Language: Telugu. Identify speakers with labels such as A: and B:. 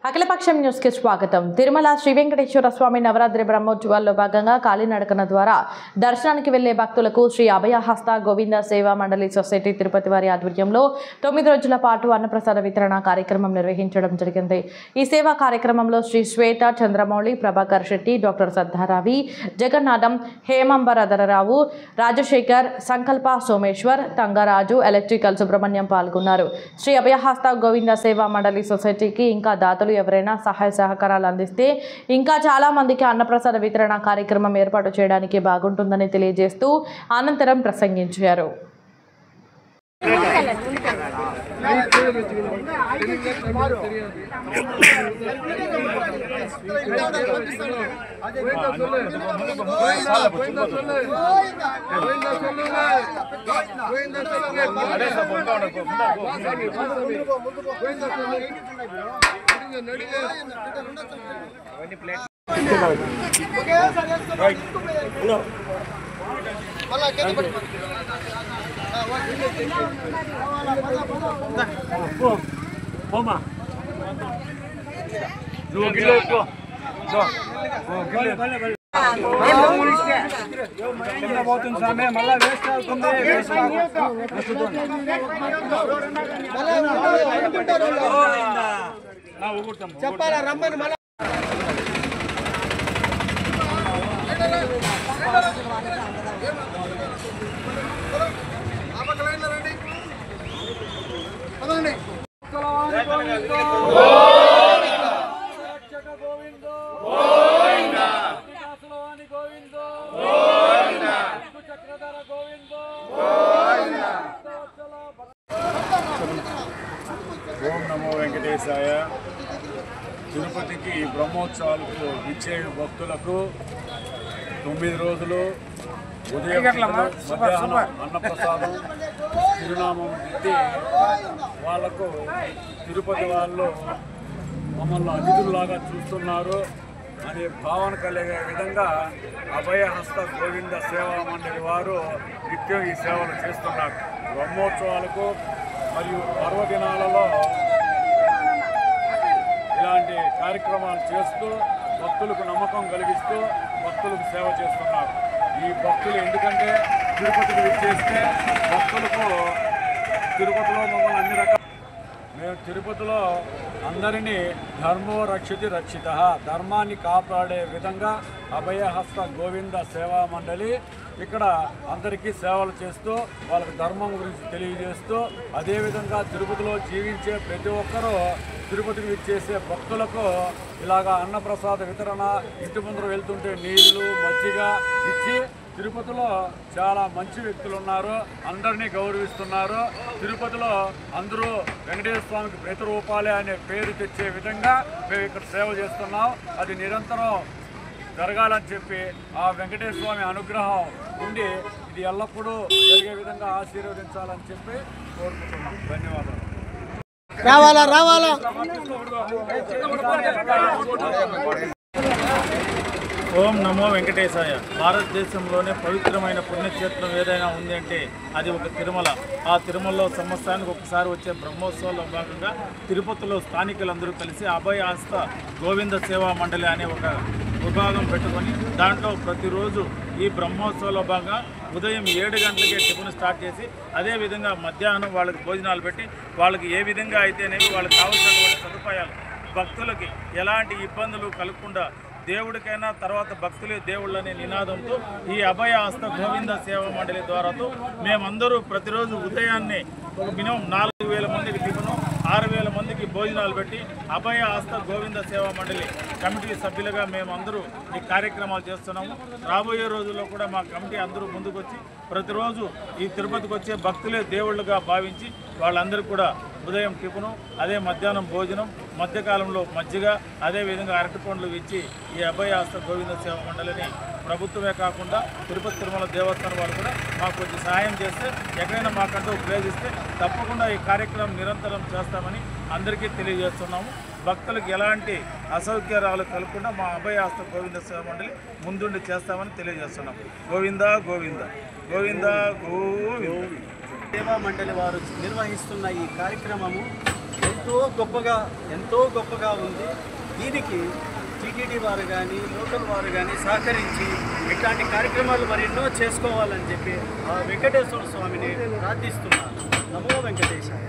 A: అఖిలపక్షం న్యూస్ కి స్వాగతం. తిరుమల శ్రీ వెంకటేశ్వర స్వామి నవరాత్రి బ్రహ్మోత్సవాల్లో భాగంగా కాలినడకన ద్వారా దర్శనానికి వెళ్లే భక్తులకు శ్రీ అభయహస్త గోవింద సేవా మండలి సొసైటీ తిరుపతి వారి ఆధ్వర్యంలో 9 రోజుల పాటు అన్నప్రసాద వితరణ కార్యక్రమం నిర్వహించడం జరిగింది. ఈ సేవా కార్యక్రమంలో శ్రీ శ్వేత చంద్రమౌళి, ప్రభాకర్ శెట్టి, డాక్టర్ సద్దారావి, జగన్నాథం, హేమంబరధరరావు, రాజశేఖర్, సంకల్ప సోమేశ్వర్, తంగరాజు, ఎలక్ట్రికల్ సుబ్రహ్మణ్యం పాల్గొన్నారు. శ్రీ అభయహస్త గోవింద సేవా మండలి సొసైటీకి ఇంకా దాతలు ఎవరైనా సహాయ సహకారాలు అందిస్తే ఇంకా చాలా మందికి అన్నప్రసాద వితరణ కార్యక్రమం ఏర్పాటు చేయడానికి బాగుంటుందని తెలియజేస్తూ అనంతరం ప్రసంగించారు.
B: చెప్పాలా రమ్మని మళ్ళీ
C: ఓం నమో వెంకటేశాయ. తిరుపతికి బ్రహ్మోత్సవాలకు ఇచ్చే భక్తులకు 9 రోజులు ఉదయం మధ్యాహ్నం అన్నప్రసాదం తిరునామం పెట్టి వాళ్లకు తిరుపతి వాళ్ళు మమ్మల్ని అతిథుల్లాగా చూస్తున్నారు అనే భావన కలిగే విధంగా అభయహస్త గోవింద సేవా మండలి వారు నిత్యం ఈ సేవలు చేస్తున్నారు. బ్రహ్మోత్సవాలకు మరియు పర్వదినాలలో ఇలాంటి కార్యక్రమాలు చేస్తూ భక్తులకు నమ్మకం కలిగిస్తూ భక్తులకు సేవ చేస్తున్నారు. ఈ భక్తులు ఎందుకంటే తిరుపతికి విచ్చేస్తే భక్తులకు తిరుపతిలో మమ్మల్ని అన్ని రకాల మేము తిరుపతిలో అందరినీ ధర్మో రక్షితి రక్షిత, ధర్మాన్ని కాపాడే విధంగా అభయహస్త గోవింద సేవా మండలి ఇక్కడ అందరికీ సేవలు చేస్తూ వాళ్ళకి ధర్మం గురించి తెలియజేస్తూ అదేవిధంగా తిరుపతిలో జీవించే ప్రతి ఒక్కరూ తిరుపతికి విచ్చేసే భక్తులకు ఇలాగా అన్నప్రసాద వితరణ, ఇంటి ముందర వెళ్తుంటే నీళ్లు మజ్జిగ ఇచ్చి తిరుపతిలో చాలా మంచి వ్యక్తులు ఉన్నారు, అందరినీ గౌరవిస్తున్నారు. తిరుపతిలో అందరూ వెంకటేశ్వర స్వామికి ప్రతిరూపాలే అనే పేరు తెచ్చే విధంగా మేము ఇక్కడ సేవ చేస్తున్నాం. అది నిరంతరం జరగాలని చెప్పి ఆ వెంకటేశ్వర స్వామి అనుగ్రహం ఉండి ఇది ఎల్లప్పుడూ జరిగే విధంగా ఆశీర్వదించాలని చెప్పి కోరుకుంటున్నాం. ధన్యవాదాలు.
B: రావాలా
D: ఓం నమో వెంకటేశాయ. భారతదేశంలోనే పవిత్రమైన పుణ్యక్షేత్రం ఏదైనా ఉంది అంటే అది ఒక తిరుమల. ఆ తిరుమలలో సంవత్సరానికి ఒకసారి వచ్చే బ్రహ్మోత్సవాల్లో భాగంగా తిరుపతిలో స్థానికులందరూ కలిసి అభయహస్త గోవింద సేవా మండలి అనే ఒక విభాగం పెట్టుకొని దాంట్లో ప్రతిరోజు ఈ బ్రహ్మోత్సవాల్లో భాగంగా ఉదయం 7 గంటలకే టిఫిన్ స్టార్ట్ చేసి అదేవిధంగా మధ్యాహ్నం వాళ్ళకి భోజనాలు పెట్టి వాళ్ళకి ఏ విధంగా అయితేనేమి వాళ్ళకి కావాల్సినటువంటి సదుపాయాలు భక్తులకి ఎలాంటి ఇబ్బందులు కలగకుండా దేవుడికైనా తర్వాత భక్తులే దేవుళ్ళనే నినాదంతో ఈ అభయహస్త గోవింద సేవా మండలి ద్వారాతో మేమందరూ ప్రతిరోజు ఉదయాన్నే ఒక మినిమం 4,000 మందికి టిఫిను, 6,000 మందికి భోజనాలు పెట్టి అభయహస్త గోవింద సేవా మండలి కమిటీ సభ్యులుగా మేమందరూ ఈ కార్యక్రమాలు చేస్తున్నాము. రాబోయే రోజుల్లో కూడా మా కమిటీ అందరూ ముందుకొచ్చి ప్రతిరోజు ఈ తిరుపతికి వచ్చే భక్తులే దేవుళ్ళుగా భావించి వాళ్ళందరూ కూడా ఉదయం టిఫిను, అదే మధ్యాహ్నం భోజనం, మధ్యకాలంలో మజ్జిగ, అదేవిధంగా అరటి పండ్లు ఇచ్చి ఈ అభయహస్త గోవింద సేవా మండలిని ప్రభుత్వమే కాకుండా తిరుపతి తిరుమల దేవస్థానం వాళ్ళు కూడా మాకు కొంచెం సహాయం చేస్తే ఎక్కడైనా మాకంటూ ప్లేస్ ఇస్తే తప్పకుండా ఈ కార్యక్రమం నిరంతరం చేస్తామని అందరికీ తెలియజేస్తున్నాము. భక్తులకు ఎలాంటి అసౌకర్యాలు కలగకుండా మా అభయహస్త గోవింద సేవా మండలి ముందుండి చేస్తామని తెలియజేస్తున్నాం. గోవింద గోవింద గోవింద గోవింద.
E: సేవా మండలి వారు నిర్వహిస్తున్న ఈ కార్యక్రమము ఎంతో గొప్పగా ఉంది. దీనికి టీటీడీ వారు కానీ లోకల్ వారు కానీ సహకరించి ఇట్లాంటి కార్యక్రమాలు మరెన్నో చేసుకోవాలని చెప్పి ఆ వెంకటేశ్వర స్వామిని ప్రార్థిస్తున్నాను. నమో వెంకటేశాయ.